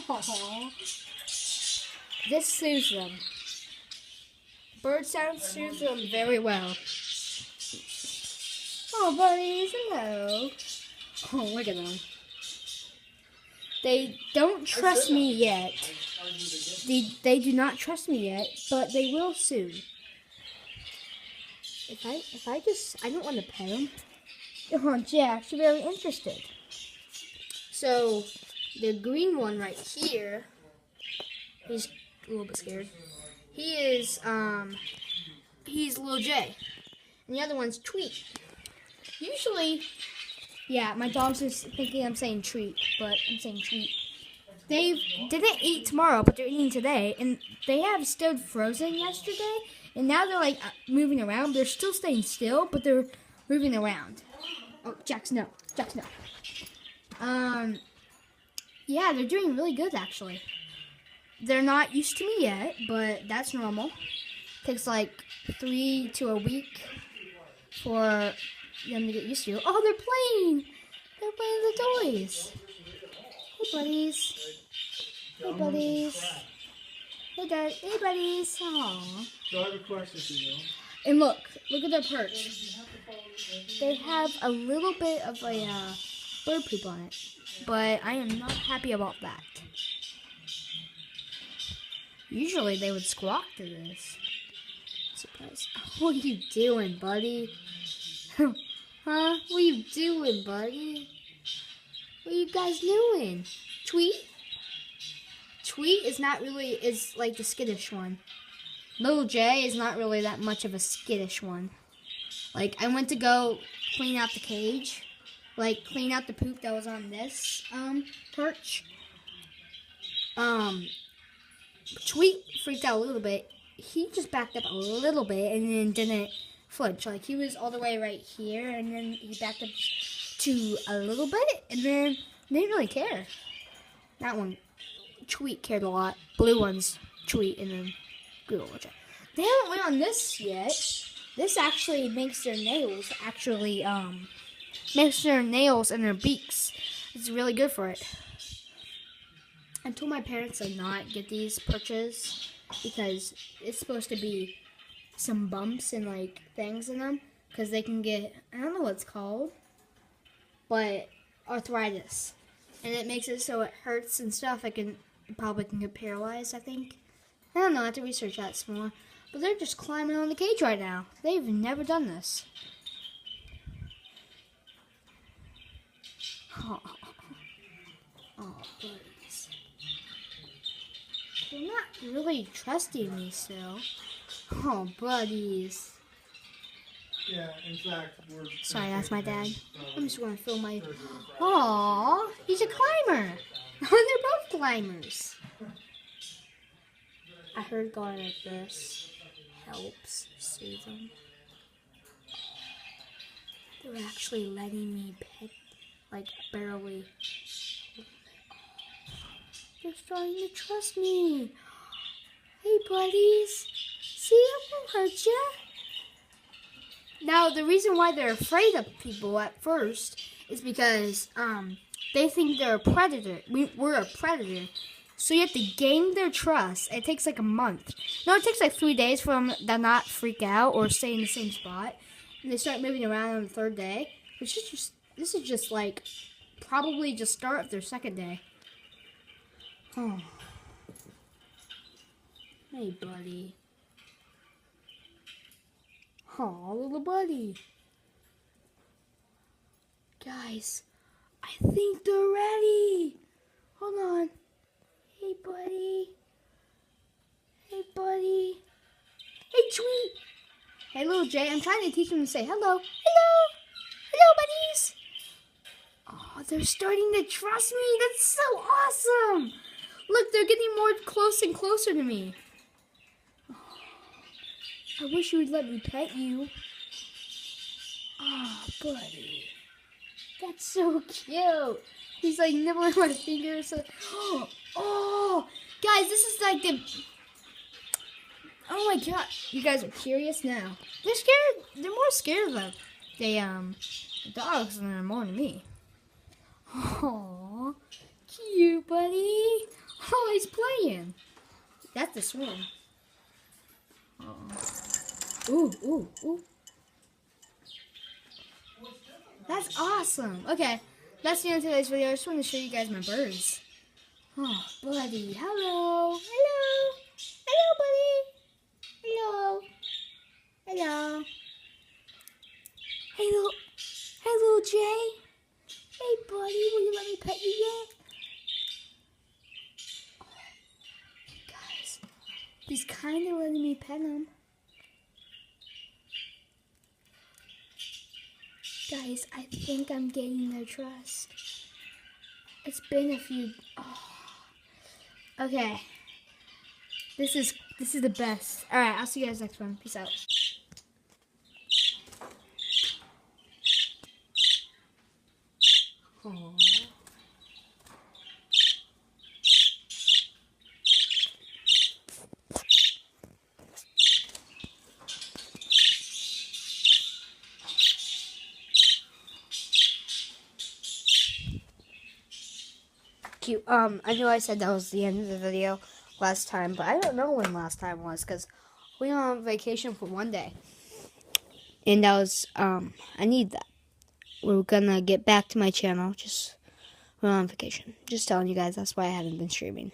Aww. This soothes them. Bird sounds soothe them very well. Oh, buddies, hello. Oh, look at them. They don't trust me yet. They do not trust me yet, but they will soon. I don't want to pet them. Oh, Jack's very interested. So, the green one right here, he's a little bit scared. He's Lil J. And the other one's Tweet. Usually, yeah, my dog's just thinking I'm saying treat, but I'm saying tweet. They didn't eat tomorrow, but they're eating today, and they have stood frozen yesterday, and now they're like moving around. They're still staying still, but they're moving around. Oh, Jax, no. Yeah, they're doing really good actually. They're not used to me yet, but that's normal. Takes like 3 to a week for them to get used to. Oh, they're playing. They're playing the toys. Hey, buddies. Hey, buddies. Hey, Dad. Hey, buddies. Aww. So I have a question for you. And look at their perch. They have a little bit of a bird poop on it, but I am not happy about that. Usually they would squawk to this. Surprise. What are you doing, buddy? Huh? What are you doing, buddy? What are you guys doing? Tweet? Tweet is like the skittish one. Lil J is not really that much of a skittish one. Like, I went to go clean out the cage. Like, clean out the poop that was on this perch. Tweet freaked out a little bit. He just backed up a little bit and then didn't flinch. Like, he was all the way right here, and then he backed up to a little bit, and then didn't really care. That one, Tweet cared a lot. Blue one's Tweet, and then Google. They haven't went on this yet. This actually makes their nails and their beaks. It's really good for it. I told my parents to not get these perches because it's supposed to be some bumps and like things in them because they can get, I don't know what it's called, but arthritis, and it makes it so it hurts and stuff. Probably can get paralyzed, I think. I don't know, I have to research that some more. But they're just climbing on the cage right now. They've never done this. Oh, buddies. They're not really trusting me still. Oh, buddies. Yeah, in fact, sorry, that's my dad. I'm just going to film my... Aw, he's a climber. They're both climbers. I heard going like this helps soothe them. They're actually letting me pet, like barely. They're starting to trust me. Hey, buddies. See, I won't hurt ya. Now, the reason why they're afraid of people at first is because they think they're a predator. We're a predator. So you have to gain their trust. It takes like a month. No, it takes like 3 days for them to not freak out or stay in the same spot. And they start moving around on the 3rd day. This is just like probably just start of their 2nd day. Oh. Hey, buddy. Oh, little buddy. Guys, I think they're ready. Hold on. Hey, buddy. Hey, buddy. Hey, Tweet. Hey, little Jay. I'm trying to teach them to say hello. Hello. Hello, buddies. Oh, they're starting to trust me. That's so awesome. Look, they're getting more close and closer to me. Oh, I wish you would let me pet you. Oh, buddy. That's so cute. He's like nibbling my fingers. Oh, guys, this is like the... Oh my god. You guys are curious now. They're scared. They're more scared of the dogs than they're more to me. Oh, cute, buddy. he's playing. That's the swing. Ooh, ooh, ooh. That's awesome. Okay, that's the end of today's video. I just want to show you guys my birds. Oh, buddy. Hello. Hello. Hello, buddy. Hello. Hello. Hello. Hello, Jay. Hey, buddy. Will you let me pet you yet? Oh, guys, he's kind of letting me pet him. Guys, I think I'm gaining their trust. It's been a few. Oh. Okay. This is the best. All right, I'll see you guys next one. Peace out. Aww. Cute. I know I said that was the end of the video last time, but I don't know when last time was because we went on vacation for one day. And that was, I need that. We're gonna get back to my channel. We're on vacation. Just telling you guys, that's why I haven't been streaming.